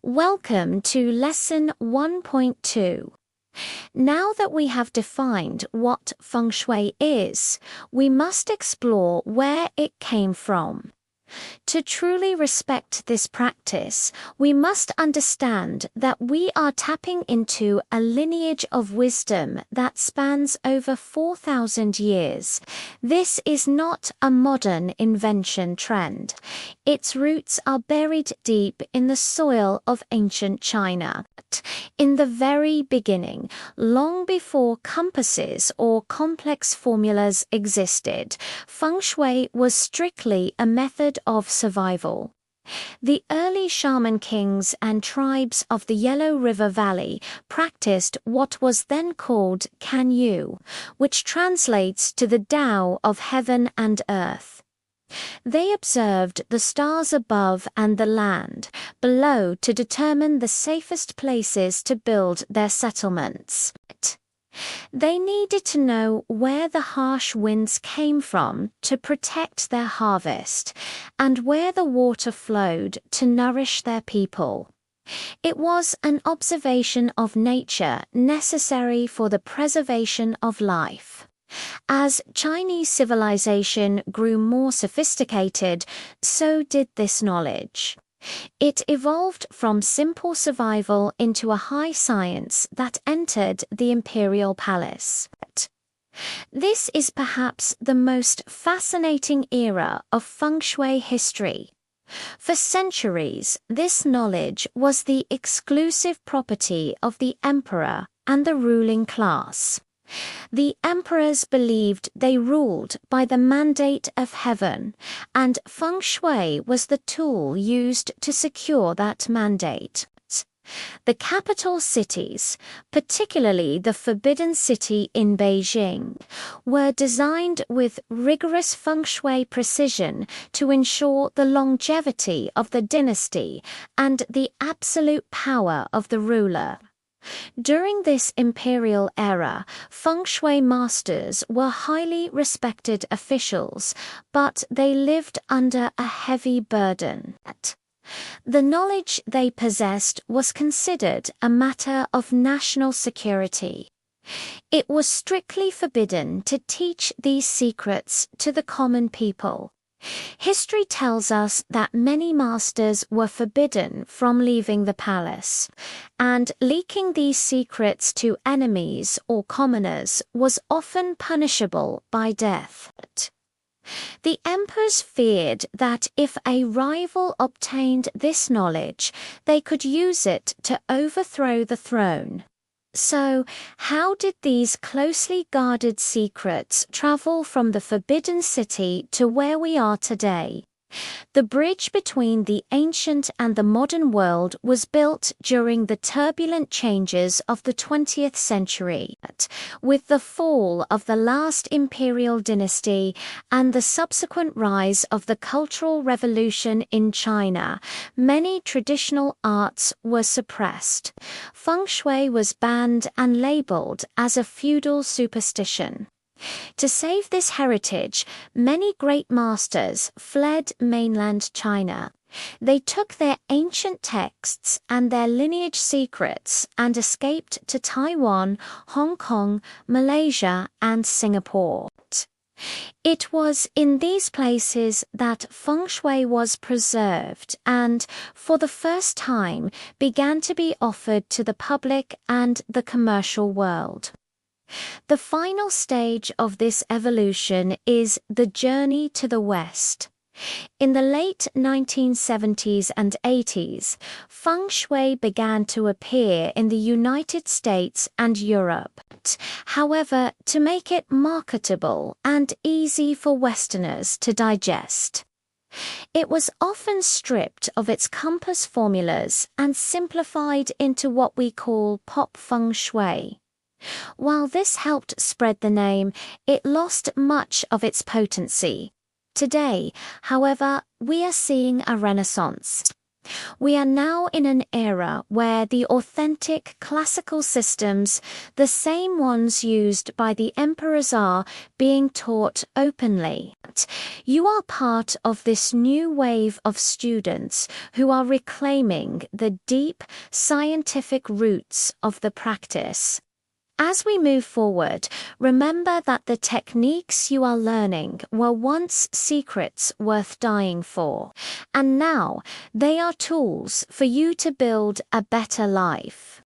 Welcome to Lesson 1.2. Now that we have defined what Feng Shui is, we must explore where it came from. To truly respect this practice, we must understand that we are tapping into a lineage of wisdom that spans over 4,000 years. This is not a modern invention trend. Its roots are buried deep in the soil of ancient China. In the very beginning, long before compasses or complex formulas existed, Feng Shui was strictly a method of survival. The early shaman kings and tribes of the Yellow River Valley practiced what was then called Can Yu, which translates to the Tao of heaven and earth. They observed the stars above and the land below to determine the safest places to build their settlements. They needed to know where the harsh winds came from to protect their harvest, and where the water flowed to nourish their people. It was an observation of nature necessary for the preservation of life. As Chinese civilization grew more sophisticated, so did this knowledge. It evolved from simple survival into a high science that entered the imperial palace. This is perhaps the most fascinating era of Feng Shui history. For centuries, this knowledge was the exclusive property of the emperor and the ruling class. The emperors believed they ruled by the mandate of heaven, and Feng Shui was the tool used to secure that mandate. The capital cities, particularly the Forbidden City in Beijing, were designed with rigorous Feng Shui precision to ensure the longevity of the dynasty and the absolute power of the ruler. During this imperial era, Feng Shui masters were highly respected officials, but they lived under a heavy burden. The knowledge they possessed was considered a matter of national security. It was strictly forbidden to teach these secrets to the common people. History tells us that many masters were forbidden from leaving the palace, and leaking these secrets to enemies or commoners was often punishable by death. The emperors feared that if a rival obtained this knowledge, they could use it to overthrow the throne. So, how did these closely guarded secrets travel from the Forbidden City to where we are today? The bridge between the ancient and the modern world was built during the turbulent changes of the 20th century. With the fall of the last imperial dynasty and the subsequent rise of the Cultural Revolution in China, many traditional arts were suppressed. Feng Shui was banned and labeled as a feudal superstition. To save this heritage, many great masters fled mainland China. They took their ancient texts and their lineage secrets and escaped to Taiwan, Hong Kong, Malaysia, and Singapore. It was in these places that Feng Shui was preserved and, for the first time, began to be offered to the public and the commercial world. The final stage of this evolution is the journey to the West. In the late 1970s and 80s, Feng Shui began to appear in the United States and Europe. However, to make it marketable and easy for Westerners to digest, it was often stripped of its compass formulas and simplified into what we call pop Feng Shui. While this helped spread the name, it lost much of its potency. Today, however, we are seeing a renaissance. We are now in an era where the authentic classical systems, the same ones used by the emperors, are being taught openly. that you are part of this new wave of students who are reclaiming the deep scientific roots of the practice. As we move forward, remember that the techniques you are learning were once secrets worth dying for, and now they are tools for you to build a better life.